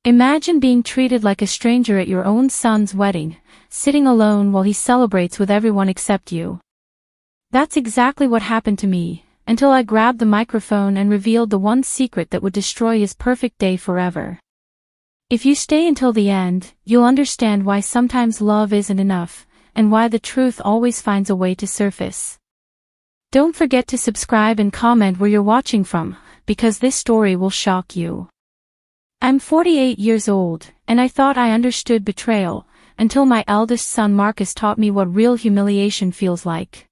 Imagine being treated like a stranger at your own son's wedding, sitting alone while he celebrates with everyone except you. That's exactly what happened to me, until I grabbed the microphone and revealed the one secret that would destroy his perfect day forever. If you stay until the end, you'll understand why sometimes love isn't enough, and why the truth always finds a way to surface. Don't forget to subscribe and comment where you're watching from, because this story will shock you. I'm 48 years old, and I thought I understood betrayal, until my eldest son Marcus taught me what real humiliation feels like.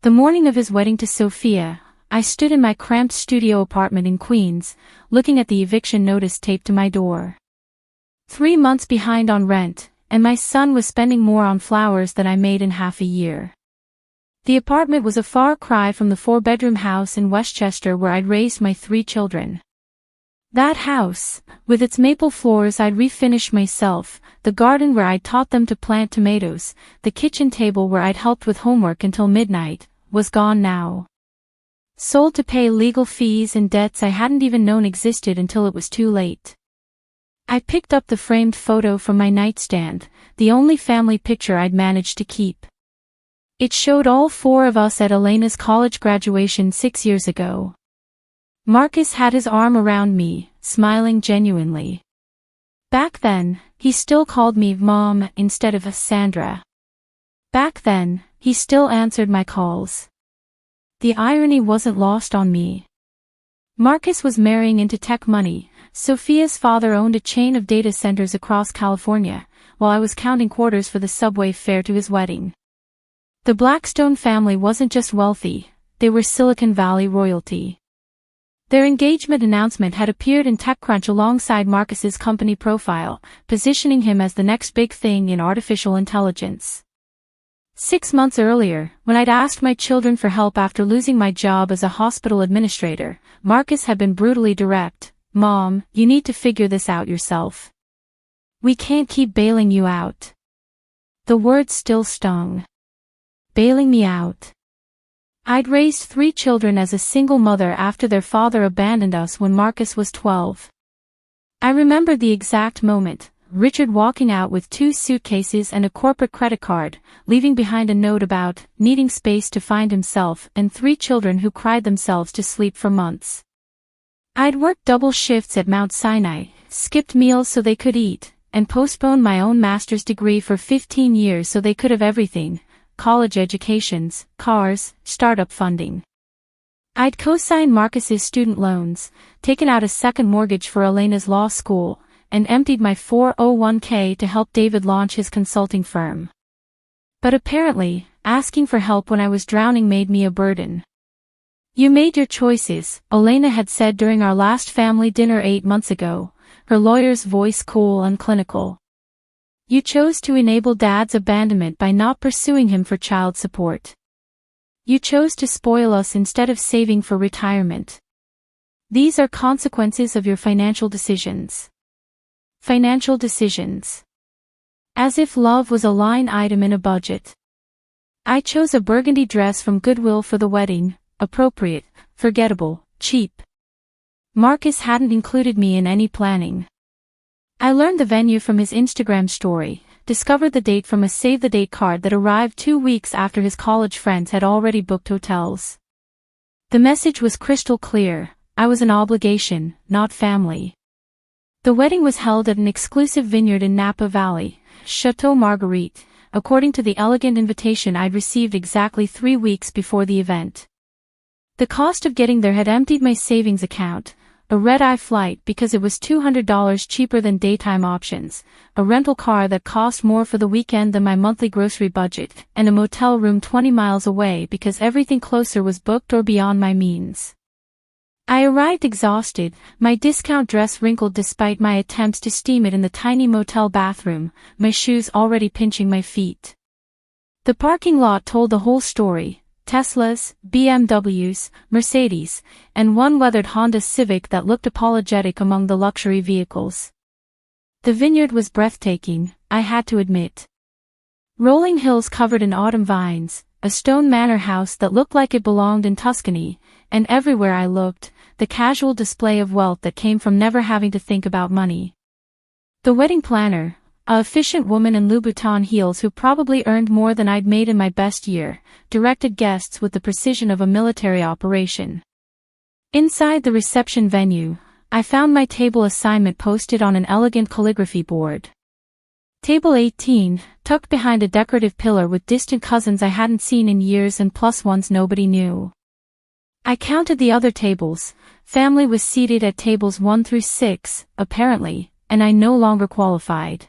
The morning of his wedding to Sophia, I stood in my cramped studio apartment in Queens, looking at the eviction notice taped to my door. 3 months behind on rent, and my son was spending more on flowers than I made in half a year. The apartment was a far cry from the 4-bedroom house in Westchester where I'd raised my 3 children. That house, with its maple floors I'd refinished myself, the garden where I'd taught them to plant tomatoes, the kitchen table where I'd helped with homework until midnight, was gone now. Sold to pay legal fees and debts I hadn't even known existed until it was too late. I picked up the framed photo from my nightstand, the only family picture I'd managed to keep. It showed all 4 of us at Elena's college graduation 6 years ago. Marcus had his arm around me, smiling genuinely. Back then, he still called me Mom instead of Sandra. Back then, he still answered my calls. The irony wasn't lost on me. Marcus was marrying into tech money. Sophia's father owned a chain of data centers across California, while I was counting quarters for the subway fare to his wedding. The Blackstone family wasn't just wealthy, they were Silicon Valley royalty. Their engagement announcement had appeared in TechCrunch alongside Marcus's company profile, positioning him as the next big thing in artificial intelligence. 6 months earlier, when I'd asked my children for help after losing my job as a hospital administrator, Marcus had been brutally direct. Mom, you need to figure this out yourself. We can't keep bailing you out. The words still stung. Bailing me out. I'd raised 3 children as a single mother after their father abandoned us when Marcus was 12. I remembered the exact moment, Richard walking out with 2 suitcases and a corporate credit card, leaving behind a note about needing space to find himself and 3 children who cried themselves to sleep for months. I'd worked double shifts at Mount Sinai, skipped meals so they could eat, and postponed my own master's degree for 15 years so they could have everything. College educations, cars, startup funding. I'd co-signed Marcus's student loans, taken out a second mortgage for Elena's law school, and emptied my 401k to help David launch his consulting firm. But apparently, asking for help when I was drowning made me a burden. You made your choices, Elena had said during our last family dinner 8 months ago, her lawyer's voice cool and clinical. You chose to enable Dad's abandonment by not pursuing him for child support. You chose to spoil us instead of saving for retirement. These are consequences of your financial decisions. Financial decisions. As if love was a line item in a budget. I chose a burgundy dress from Goodwill for the wedding, appropriate, forgettable, cheap. Marcus hadn't included me in any planning. I learned the venue from his Instagram story, discovered the date from a save-the-date card that arrived 2 weeks after his college friends had already booked hotels. The message was crystal clear, I was an obligation, not family. The wedding was held at an exclusive vineyard in Napa Valley, Chateau Marguerite, according to the elegant invitation I'd received exactly 3 weeks before the event. The cost of getting there had emptied my savings account, a red-eye flight because it was $200 cheaper than daytime options, a rental car that cost more for the weekend than my monthly grocery budget, and a motel room 20 miles away because everything closer was booked or beyond my means. I arrived exhausted, my discount dress wrinkled despite my attempts to steam it in the tiny motel bathroom, my shoes already pinching my feet. The parking lot told the whole story. Teslas, BMWs, Mercedes, and one weathered Honda Civic that looked apologetic among the luxury vehicles. The vineyard was breathtaking, I had to admit. Rolling hills covered in autumn vines, a stone manor house that looked like it belonged in Tuscany, and everywhere I looked, the casual display of wealth that came from never having to think about money. The wedding planner, a efficient woman in Louboutin heels who probably earned more than I'd made in my best year, directed guests with the precision of a military operation. Inside the reception venue, I found my table assignment posted on an elegant calligraphy board. Table 18, tucked behind a decorative pillar with distant cousins I hadn't seen in years and plus ones nobody knew. I counted the other tables. Family was seated at tables 1 through 6, apparently, and I no longer qualified.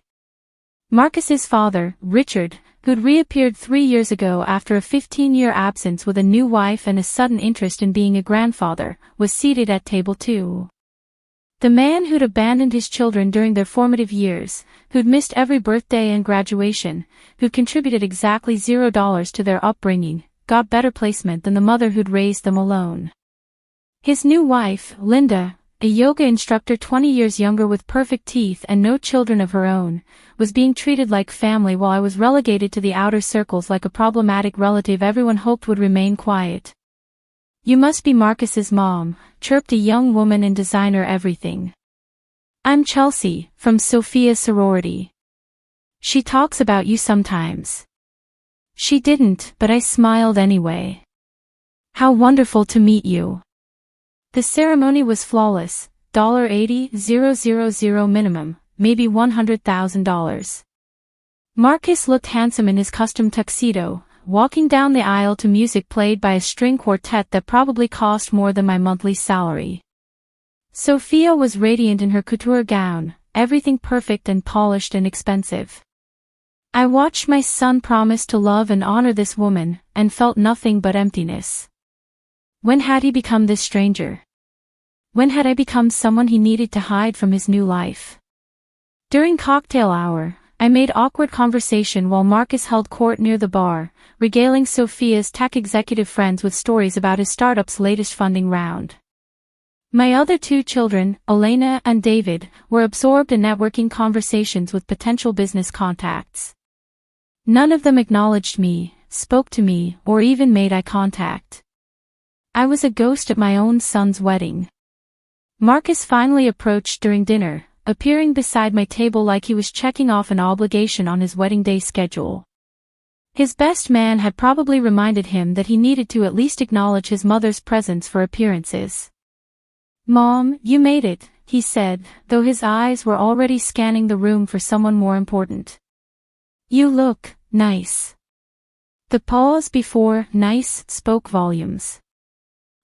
Marcus's father, Richard, who'd reappeared 3 years ago after a 15-year absence with a new wife and a sudden interest in being a grandfather, was seated at table 2. The man who'd abandoned his children during their formative years, who'd missed every birthday and graduation, who'd contributed exactly $0 to their upbringing, got better placement than the mother who'd raised them alone. His new wife, Linda, a yoga instructor 20 years younger with perfect teeth and no children of her own, was being treated like family while I was relegated to the outer circles like a problematic relative everyone hoped would remain quiet. "You must be Marcus's mom," chirped a young woman in designer everything. "I'm Chelsea, from Sophia's sorority. She talks about you sometimes." She didn't, but I smiled anyway. "How wonderful to meet you." The ceremony was flawless, $80,000 minimum, maybe $100,000. Marcus looked handsome in his custom tuxedo, walking down the aisle to music played by a string quartet that probably cost more than my monthly salary. Sophia was radiant in her couture gown, everything perfect and polished and expensive. I watched my son promise to love and honor this woman, and felt nothing but emptiness. When had he become this stranger? When had I become someone he needed to hide from his new life? During cocktail hour, I made awkward conversation while Marcus held court near the bar, regaling Sophia's tech executive friends with stories about his startup's latest funding round. My other 2 children, Elena and David, were absorbed in networking conversations with potential business contacts. None of them acknowledged me, spoke to me, or even made eye contact. I was a ghost at my own son's wedding. Marcus finally approached during dinner, appearing beside my table like he was checking off an obligation on his wedding day schedule. His best man had probably reminded him that he needed to at least acknowledge his mother's presence for appearances. "Mom, you made it," he said, though his eyes were already scanning the room for someone more important. "You look nice." The pause before nice spoke volumes.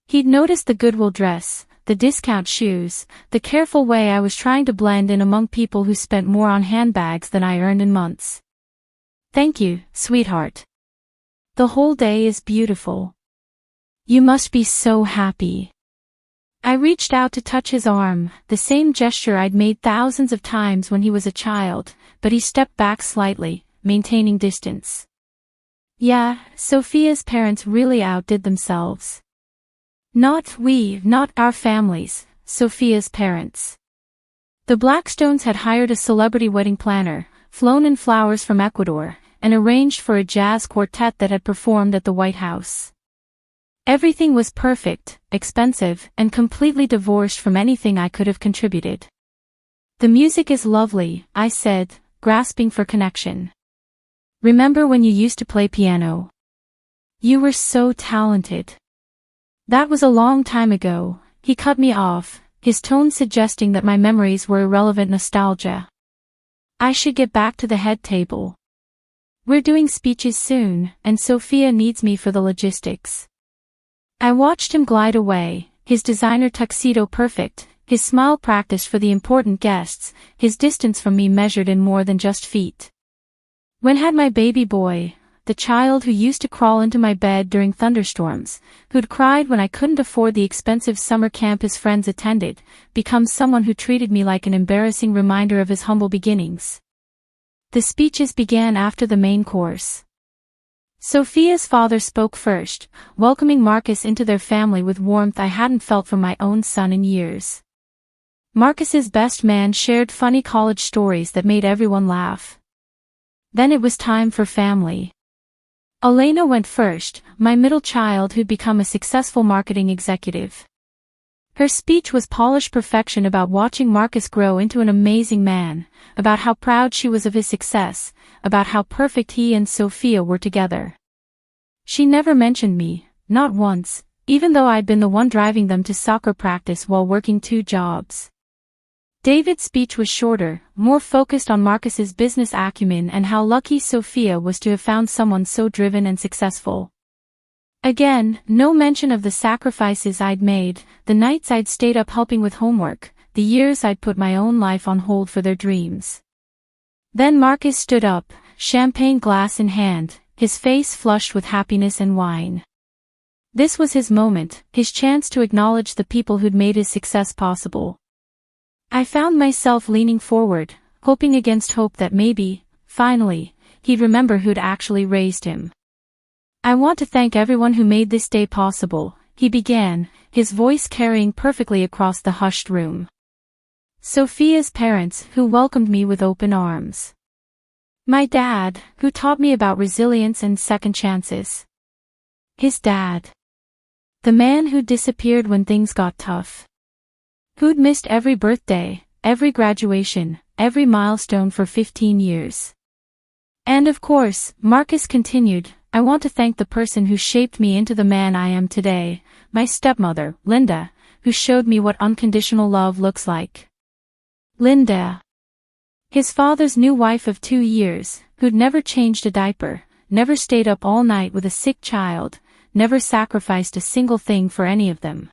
He'd noticed the Goodwill dress, the discount shoes, the careful way I was trying to blend in among people who spent more on handbags than I earned in months. "Thank you, sweetheart. The whole day is beautiful. You must be so happy." I reached out to touch his arm, the same gesture I'd made thousands of times when he was a child, but he stepped back slightly, maintaining distance. Yeah, Sophia's parents really outdid themselves. Not our families, Sophia's parents. The Blackstones had hired a celebrity wedding planner, flown in flowers from Ecuador, and arranged for a jazz quartet that had performed at the White House. Everything was perfect, expensive, and completely divorced from anything I could have contributed. "The music is lovely," I said, grasping for connection. "Remember when you used to play piano? You were so talented." "That was a long time ago," he cut me off, his tone suggesting that my memories were irrelevant nostalgia. "I should get back to the head table. We're doing speeches soon, and Sophia needs me for the logistics." I watched him glide away, his designer tuxedo perfect, his smile practiced for the important guests, his distance from me measured in more than just feet. When had my baby boy, the child who used to crawl into my bed during thunderstorms, who'd cried when I couldn't afford the expensive summer camp his friends attended, become someone who treated me like an embarrassing reminder of his humble beginnings? The speeches began after the main course. Sophia's father spoke first, welcoming Marcus into their family with warmth I hadn't felt from my own son in years. Marcus's best man shared funny college stories that made everyone laugh. Then it was time for family. Elena went first, my middle child who'd become a successful marketing executive. Her speech was polished perfection about watching Marcus grow into an amazing man, about how proud she was of his success, about how perfect he and Sophia were together. She never mentioned me, not once, even though I'd been the one driving them to soccer practice while working 2 jobs. David's speech was shorter, more focused on Marcus's business acumen and how lucky Sophia was to have found someone so driven and successful. Again, no mention of the sacrifices I'd made, the nights I'd stayed up helping with homework, the years I'd put my own life on hold for their dreams. Then Marcus stood up, champagne glass in hand, his face flushed with happiness and wine. This was his moment, his chance to acknowledge the people who'd made his success possible. I found myself leaning forward, hoping against hope that maybe, finally, he'd remember who'd actually raised him. I want to thank everyone who made this day possible, he began, his voice carrying perfectly across the hushed room. Sophia's parents, who welcomed me with open arms. My dad, who taught me about resilience and second chances. His dad. The man who disappeared when things got tough. Who'd missed every birthday, every graduation, every milestone for 15 years. And of course, Marcus continued, I want to thank the person who shaped me into the man I am today, my stepmother, Linda, who showed me what unconditional love looks like. Linda. His father's new wife of 2 years, who'd never changed a diaper, never stayed up all night with a sick child, never sacrificed a single thing for any of them.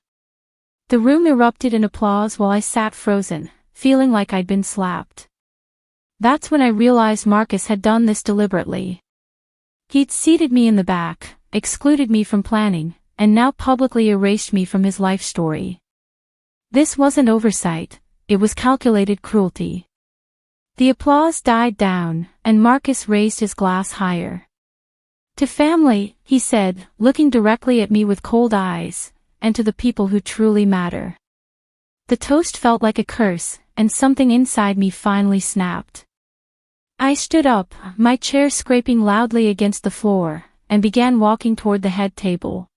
The room erupted in applause while I sat frozen, feeling like I'd been slapped. That's when I realized Marcus had done this deliberately. He'd seated me in the back, excluded me from planning, and now publicly erased me from his life story. This wasn't oversight, it was calculated cruelty. The applause died down, and Marcus raised his glass higher. To family, he said, looking directly at me with cold eyes, and to the people who truly matter. The toast felt like a curse, and something inside me finally snapped. I stood up, my chair scraping loudly against the floor, and began walking toward the head table.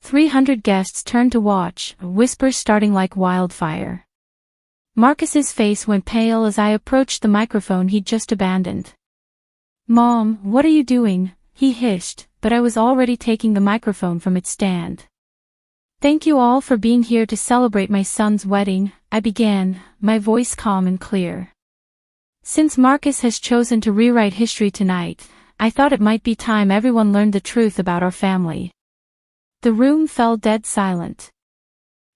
300 guests turned to watch, whispers starting like wildfire. Marcus's face went pale as I approached the microphone he'd just abandoned. Mom, what are you doing? He hissed, but I was already taking the microphone from its stand. Thank you all for being here to celebrate my son's wedding, I began, my voice calm and clear. Since Marcus has chosen to rewrite history tonight, I thought it might be time everyone learned the truth about our family. The room fell dead silent.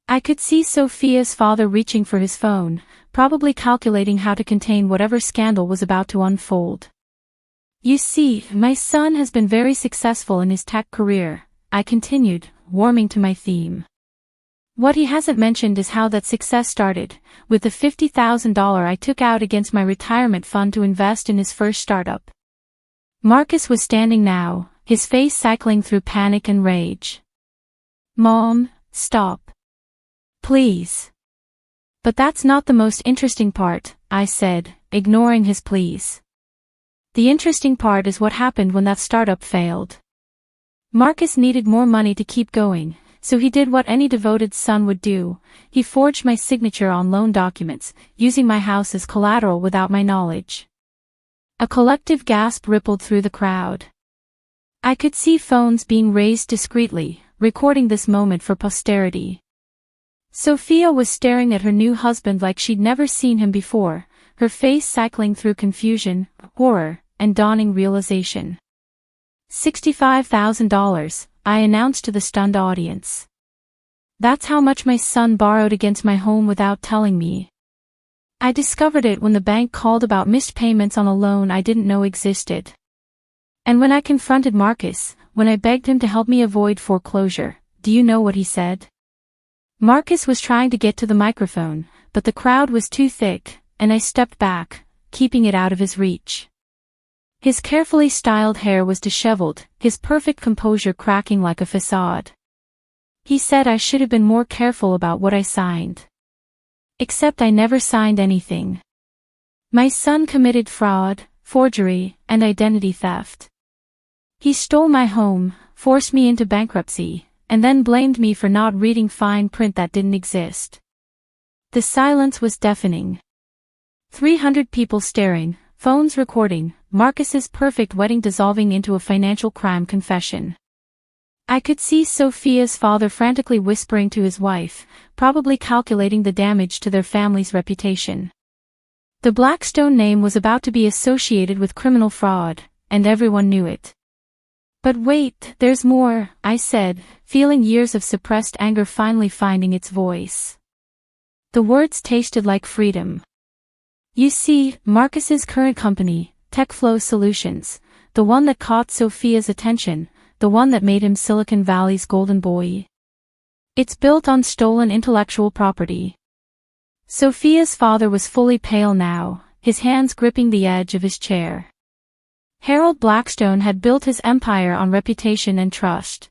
I could see Sophia's father reaching for his phone, probably calculating how to contain whatever scandal was about to unfold. You see, my son has been very successful in his tech career, I continued, warming to my theme. What he hasn't mentioned is how that success started, with the $50,000 I took out against my retirement fund to invest in his first startup. Marcus was standing now, his face cycling through panic and rage. Mom, stop. Please. But that's not the most interesting part, I said, ignoring his pleas. The interesting part is what happened when that startup failed. Marcus needed more money to keep going, so he did what any devoted son would do, he forged my signature on loan documents, using my house as collateral without my knowledge. A collective gasp rippled through the crowd. I could see phones being raised discreetly, recording this moment for posterity. Sophia was staring at her new husband like she'd never seen him before, her face cycling through confusion, horror, and dawning realization. $65,000, I announced to the stunned audience. That's how much my son borrowed against my home without telling me. I discovered it when the bank called about missed payments on a loan I didn't know existed. And when I confronted Marcus, when I begged him to help me avoid foreclosure, do you know what he said? Marcus was trying to get to the microphone, but the crowd was too thick, and I stepped back, keeping it out of his reach. His carefully styled hair was disheveled, his perfect composure cracking like a facade. He said I should have been more careful about what I signed. Except I never signed anything. My son committed fraud, forgery, and identity theft. He stole my home, forced me into bankruptcy, and then blamed me for not reading fine print that didn't exist. The silence was deafening. 300 people staring, phones recording, Marcus's perfect wedding dissolving into a financial crime confession. I could see Sophia's father frantically whispering to his wife, probably calculating the damage to their family's reputation. The Blackstone name was about to be associated with criminal fraud, and everyone knew it. But wait, there's more, I said, feeling years of suppressed anger finally finding its voice. The words tasted like freedom. You see, Marcus's current company, TechFlow Solutions, the one that caught Sophia's attention, the one that made him Silicon Valley's golden boy. It's built on stolen intellectual property. Sophia's father was fully pale now, his hands gripping the edge of his chair. Harold Blackstone had built his empire on reputation and trust.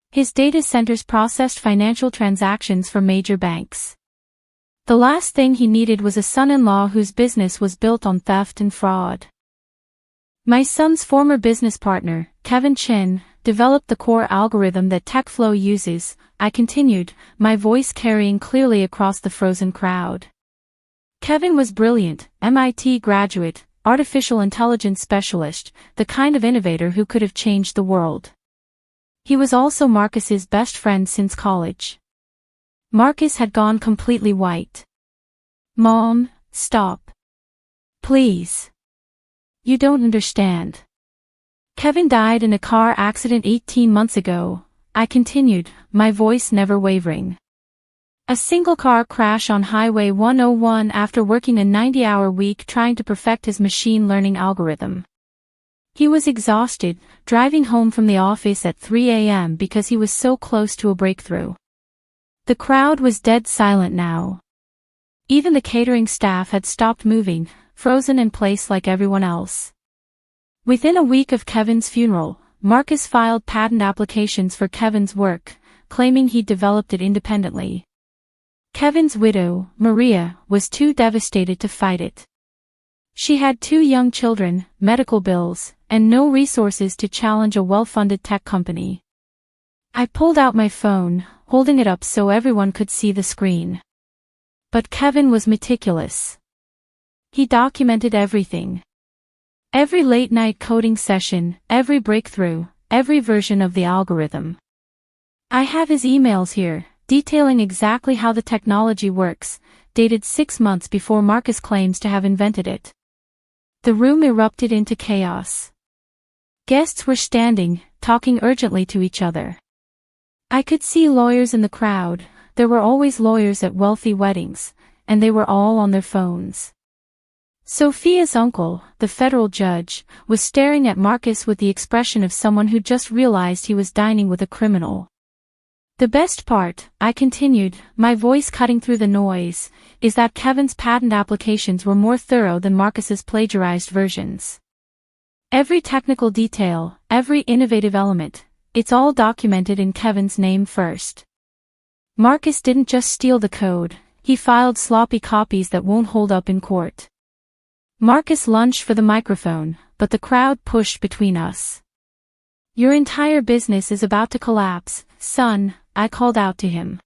His data centers processed financial transactions for major banks. The last thing he needed was a son-in-law whose business was built on theft and fraud. My son's former business partner, Kevin Chin, developed the core algorithm that TechFlow uses, I continued, my voice carrying clearly across the frozen crowd. Kevin was brilliant, MIT graduate, artificial intelligence specialist, the kind of innovator who could have changed the world. He was also Marcus's best friend since college. Marcus had gone completely white. Mom, stop. Please. You don't understand. Kevin died in a car accident 18 months ago, I continued, my voice never wavering. A single car crash on Highway 101 after working a 90-hour week trying to perfect his machine learning algorithm. He was exhausted, driving home from the office at 3 a.m. because he was so close to a breakthrough. The crowd was dead silent now. Even the catering staff had stopped moving, frozen in place like everyone else. Within a week of Kevin's funeral, Marcus filed patent applications for Kevin's work, claiming he'd developed it independently. Kevin's widow, Maria, was too devastated to fight it. She had 2 young children, medical bills, and no resources to challenge a well-funded tech company. I pulled out my phone, holding it up so everyone could see the screen. But Kevin was meticulous. He documented everything. Every late-night coding session, every breakthrough, every version of the algorithm. I have his emails here, detailing exactly how the technology works, dated 6 months before Marcus claims to have invented it. The room erupted into chaos. Guests were standing, talking urgently to each other. I could see lawyers in the crowd, there were always lawyers at wealthy weddings, and they were all on their phones. Sophia's uncle, the federal judge, was staring at Marcus with the expression of someone who just realized he was dining with a criminal. The best part, I continued, my voice cutting through the noise, is that Kevin's patent applications were more thorough than Marcus's plagiarized versions. Every technical detail, every innovative element, it's all documented in Kevin's name first. Marcus didn't just steal the code, he filed sloppy copies that won't hold up in court. Marcus lunged for the microphone, but the crowd pushed between us. Your entire business is about to collapse, son, I called out to him.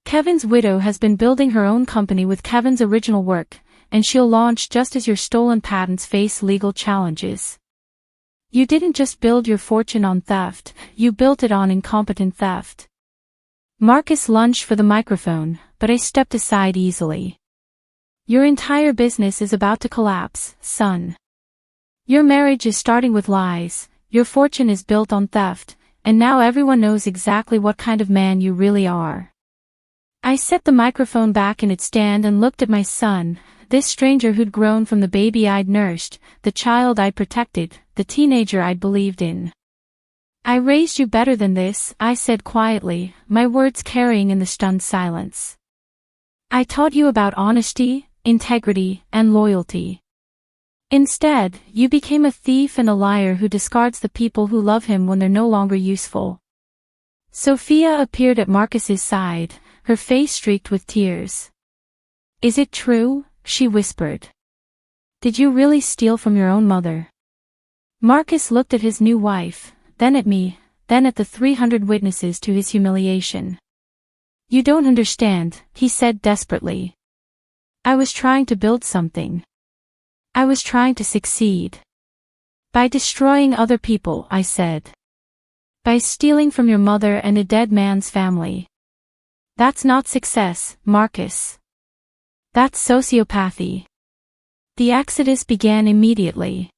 Kevin's widow has been building her own company with Kevin's original work, and she'll launch just as your stolen patents face legal challenges. You didn't just build your fortune on theft, you built it on incompetent theft. Marcus lunged for the microphone, but I stepped aside easily. Your entire business is about to collapse, son. Your marriage is starting with lies, your fortune is built on theft, and now everyone knows exactly what kind of man you really are. I set the microphone back in its stand and looked at my son, this stranger who'd grown from the baby I'd nursed, the child I'd protected, the teenager I'd believed in. I raised you better than this, I said quietly, my words carrying in the stunned silence. I taught you about honesty, integrity, and loyalty. Instead, you became a thief and a liar who discards the people who love him when they're no longer useful. Sophia appeared at Marcus's side, her face streaked with tears. Is it true? She whispered. Did you really steal from your own mother? Marcus looked at his new wife, then at me, then at the 300 witnesses to his humiliation. "You don't understand," he said desperately. "I was trying to build something. I was trying to succeed. By destroying other people," I said. "By stealing from your mother and a dead man's family. That's not success, Marcus. That's sociopathy." The exodus began immediately.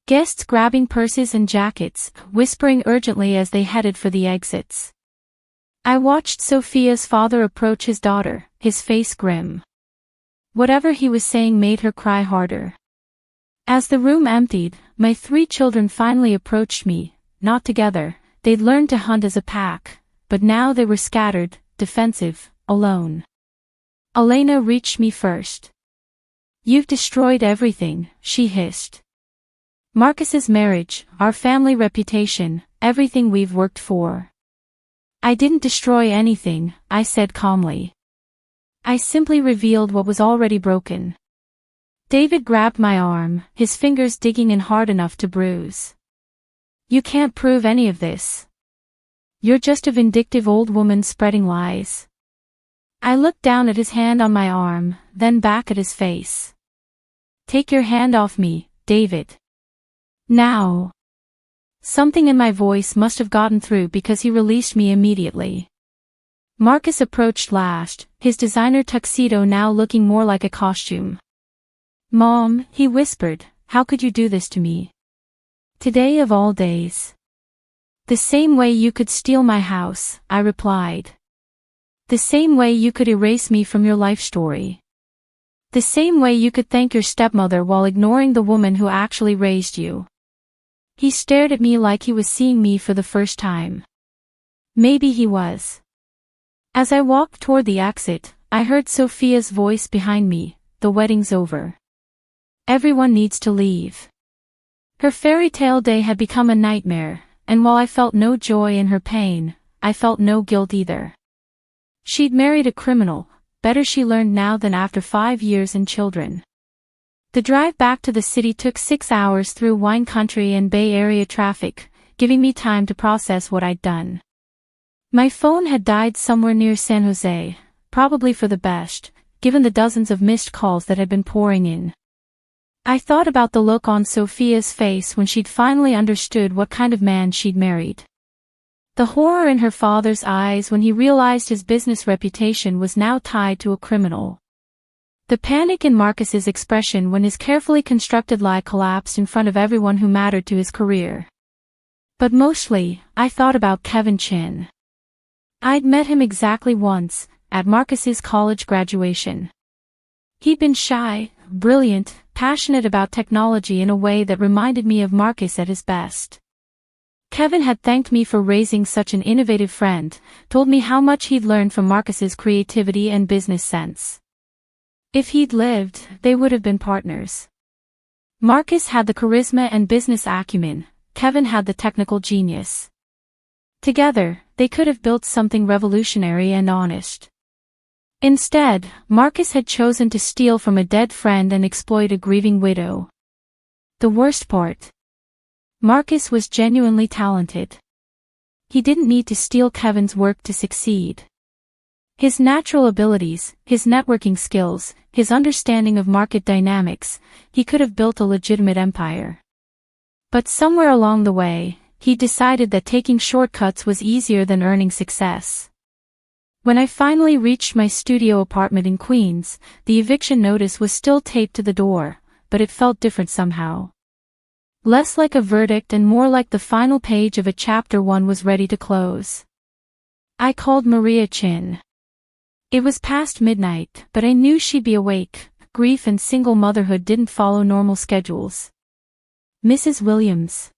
Guests grabbing purses and jackets, whispering urgently as they headed for the exits. I watched Sophia's father approach his daughter, his face grim. Whatever he was saying made her cry harder. As the room emptied, my 3 children finally approached me, not together. They'd learned to hunt as a pack, but now they were scattered, defensive, alone. Elena reached me first. "You've destroyed everything," she hissed. "Marcus's marriage, our family reputation, everything we've worked for." "I didn't destroy anything," I said calmly. "I simply revealed what was already broken." David grabbed my arm, his fingers digging in hard enough to bruise. "You can't prove any of this. You're just a vindictive old woman spreading lies." I looked down at his hand on my arm, then back at his face. "Take your hand off me, David. Now." Something in my voice must have gotten through because he released me immediately. Marcus approached last, his designer tuxedo now looking more like a costume. "Mom," he whispered, "how could you do this to me? Today of all days." "The same way you could steal my house," I replied. "The same way you could erase me from your life story. The same way you could thank your stepmother while ignoring the woman who actually raised you." He stared at me like he was seeing me for the first time. Maybe he was. As I walked toward the exit, I heard Sophia's voice behind me, "The wedding's over. Everyone needs to leave." Her fairy tale day had become a nightmare, and while I felt no joy in her pain, I felt no guilt either. She'd married a criminal, better she learned now than after 5 years and children. The drive back to the city took 6 hours through wine country and Bay Area traffic, giving me time to process what I'd done. My phone had died somewhere near San Jose, probably for the best, given the dozens of missed calls that had been pouring in. I thought about the look on Sophia's face when she'd finally understood what kind of man she'd married. The horror in her father's eyes when he realized his business reputation was now tied to a criminal. The panic in Marcus's expression when his carefully constructed lie collapsed in front of everyone who mattered to his career. But mostly, I thought about Kevin Chin. I'd met him exactly once, at Marcus's college graduation. He'd been shy, brilliant, passionate about technology in a way that reminded me of Marcus at his best. Kevin had thanked me for raising such an innovative friend, told me how much he'd learned from Marcus's creativity and business sense. If he'd lived, they would have been partners. Marcus had the charisma and business acumen, Kevin had the technical genius. Together, they could have built something revolutionary and honest. Instead, Marcus had chosen to steal from a dead friend and exploit a grieving widow. The worst part. Marcus was genuinely talented. He didn't need to steal Kevin's work to succeed. His natural abilities, his networking skills, his understanding of market dynamics, he could have built a legitimate empire. But somewhere along the way, he decided that taking shortcuts was easier than earning success. When I finally reached my studio apartment in Queens, the eviction notice was still taped to the door, but it felt different somehow. Less like a verdict and more like the final page of a chapter one was ready to close. I called Maria Chin. It was past midnight, but I knew she'd be awake. Grief and single motherhood didn't follow normal schedules. "Mrs. Williams."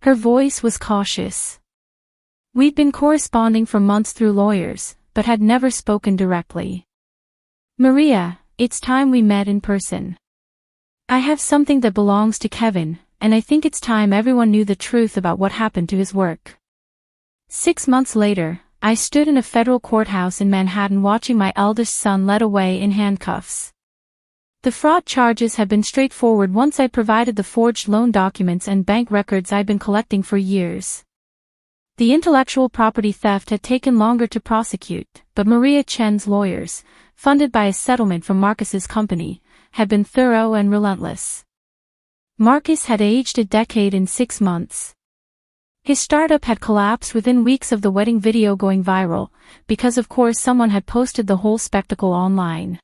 Her voice was cautious. We'd been corresponding for months through lawyers, but had never spoken directly. "Maria, it's time we met in person. I have something that belongs to Kevin, and I think it's time everyone knew the truth about what happened to his work." 6 months later, I stood in a federal courthouse in Manhattan watching my eldest son led away in handcuffs. The fraud charges had been straightforward once I provided the forged loan documents and bank records I'd been collecting for years. The intellectual property theft had taken longer to prosecute, but Maria Chen's lawyers, funded by a settlement from Marcus's company, had been thorough and relentless. Marcus had aged a decade in 6 months. His startup had collapsed within weeks of the wedding video going viral, because of course someone had posted the whole spectacle online.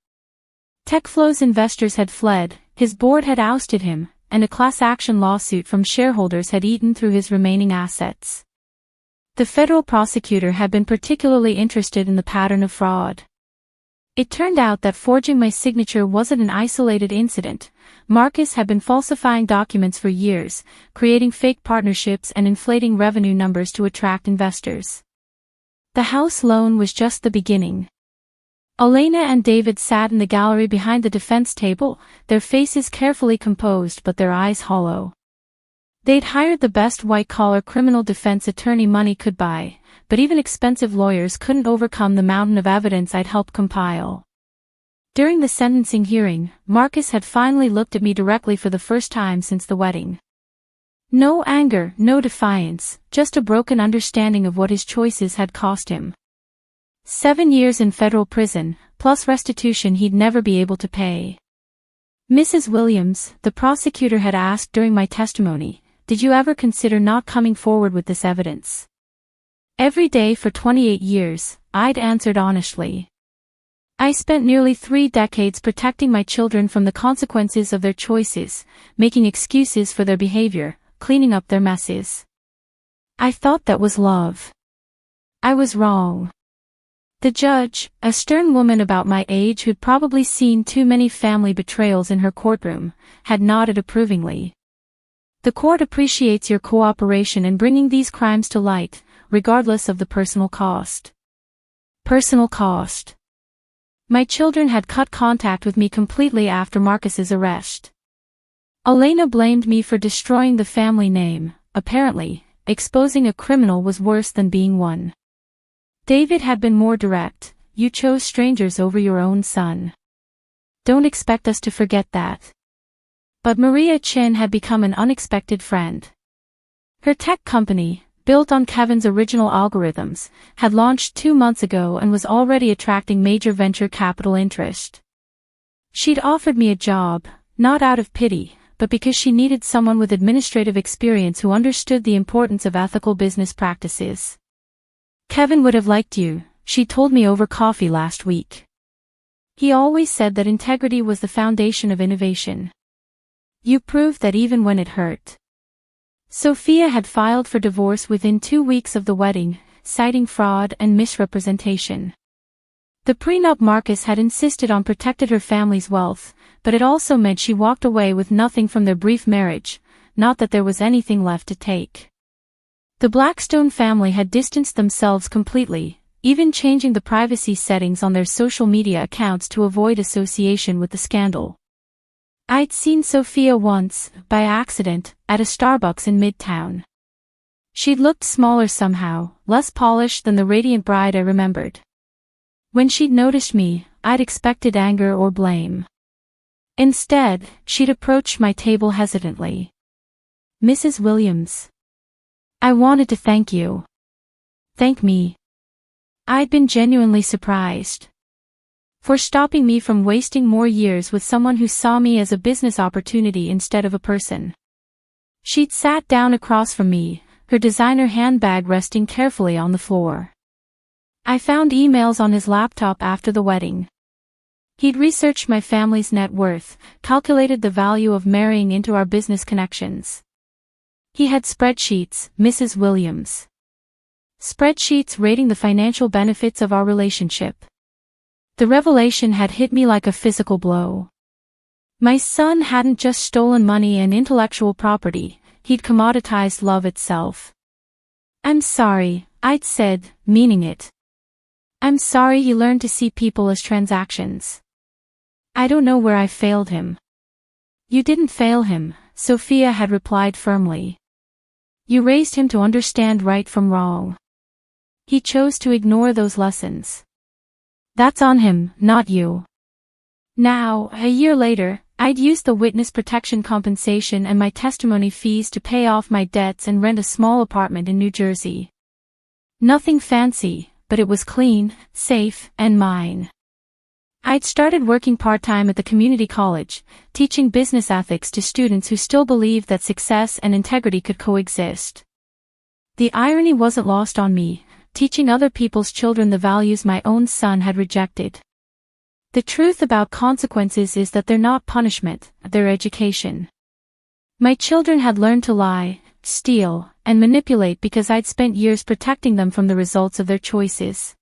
TechFlow's investors had fled, his board had ousted him, and a class action lawsuit from shareholders had eaten through his remaining assets. The federal prosecutor had been particularly interested in the pattern of fraud. It turned out that forging my signature wasn't an isolated incident. Marcus had been falsifying documents for years, creating fake partnerships and inflating revenue numbers to attract investors. The house loan was just the beginning. Elena and David sat in the gallery behind the defense table, their faces carefully composed but their eyes hollow. They'd hired the best white-collar criminal defense attorney money could buy, but even expensive lawyers couldn't overcome the mountain of evidence I'd helped compile. During the sentencing hearing, Marcus had finally looked at me directly for the first time since the wedding. No anger, no defiance, just a broken understanding of what his choices had cost him. 7 years in federal prison, plus restitution he'd never be able to pay. "Mrs. Williams," the prosecutor had asked during my testimony, "did you ever consider not coming forward with this evidence?" "Every day for 28 years, I'd answered honestly. I spent nearly 3 decades protecting my children from the consequences of their choices, making excuses for their behavior, cleaning up their messes. I thought that was love. I was wrong." The judge, a stern woman about my age who'd probably seen too many family betrayals in her courtroom, had nodded approvingly. "The court appreciates your cooperation in bringing these crimes to light, regardless of the personal cost." Personal cost. My children had cut contact with me completely after Marcus's arrest. Elena blamed me for destroying the family name. Apparently, exposing a criminal was worse than being one. David had been more direct. "You chose strangers over your own son. Don't expect us to forget that." But Maria Chen had become an unexpected friend. Her tech company, built on Kevin's original algorithms, had launched 2 months ago and was already attracting major venture capital interest. She'd offered me a job, not out of pity, but because she needed someone with administrative experience who understood the importance of ethical business practices. "Kevin would have liked you," she told me over coffee last week. "He always said that integrity was the foundation of innovation. You proved that even when it hurt." Sophia had filed for divorce within 2 weeks of the wedding, citing fraud and misrepresentation. The prenup Marcus had insisted on protected her family's wealth, but it also meant she walked away with nothing from their brief marriage, not that there was anything left to take. The Blackstone family had distanced themselves completely, even changing the privacy settings on their social media accounts to avoid association with the scandal. I'd seen Sophia once, by accident, at a Starbucks in Midtown. She'd looked smaller somehow, less polished than the radiant bride I remembered. When she'd noticed me, I'd expected anger or blame. Instead, she'd approached my table hesitantly. "Mrs. Williams, I wanted to thank you." "Thank me?" I'd been genuinely surprised. "For stopping me from wasting more years with someone who saw me as a business opportunity instead of a person." She'd sat down across from me, her designer handbag resting carefully on the floor. I found emails on his laptop after the wedding. He'd researched my family's net worth, calculated the value of marrying into our business connections. He had spreadsheets, Mrs. Williams. Spreadsheets rating the financial benefits of our relationship. The revelation had hit me like a physical blow. My son hadn't just stolen money and intellectual property, he'd commoditized love itself. "I'm sorry," I'd said, meaning it. "I'm sorry he learned to see people as transactions. I don't know where I failed him." "You didn't fail him," Sophia had replied firmly. "You raised him to understand right from wrong. He chose to ignore those lessons. That's on him, not you." Now, a year later, I'd used the witness protection compensation and my testimony fees to pay off my debts and rent a small apartment in New Jersey. Nothing fancy, but it was clean, safe, and mine. I'd started working part-time at the community college, teaching business ethics to students who still believed that success and integrity could coexist. The irony wasn't lost on me, teaching other people's children the values my own son had rejected. The truth about consequences is that they're not punishment, they're education. My children had learned to lie, steal, and manipulate because I'd spent years protecting them from the results of their choices.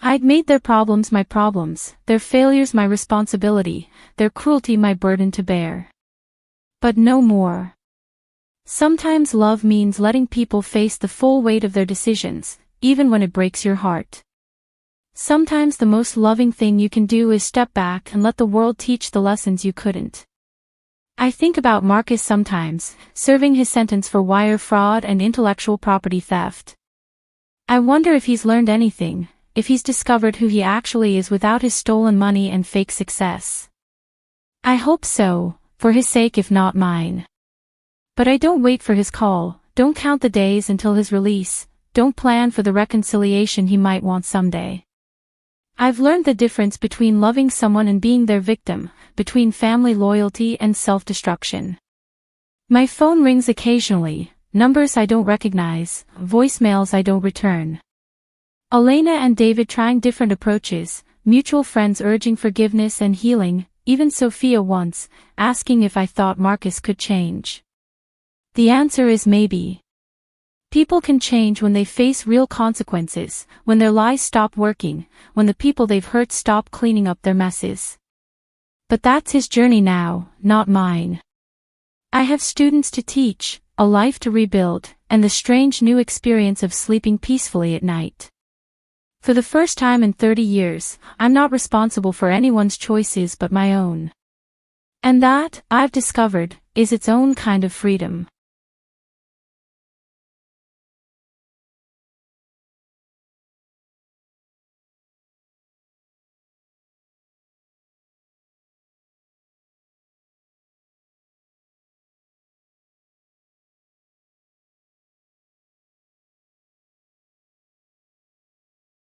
I'd made their problems my problems, their failures my responsibility, their cruelty my burden to bear. But no more. Sometimes love means letting people face the full weight of their decisions, even when it breaks your heart. Sometimes the most loving thing you can do is step back and let the world teach the lessons you couldn't. I think about Marcus sometimes, serving his sentence for wire fraud and intellectual property theft. I wonder if he's learned anything, if he's discovered who he actually is without his stolen money and fake success. I hope so, for his sake if not mine. But I don't wait for his call, don't count the days until his release, don't plan for the reconciliation he might want someday. I've learned the difference between loving someone and being their victim, between family loyalty and self-destruction. My phone rings occasionally, numbers I don't recognize, voicemails I don't return. Elena and David trying different approaches, mutual friends urging forgiveness and healing, even Sophia once, asking if I thought Marcus could change. The answer is maybe. People can change when they face real consequences, when their lies stop working, when the people they've hurt stop cleaning up their messes. But that's his journey now, not mine. I have students to teach, a life to rebuild, and the strange new experience of sleeping peacefully at night. For the first time in 30 years, I'm not responsible for anyone's choices but my own. And that, I've discovered, is its own kind of freedom.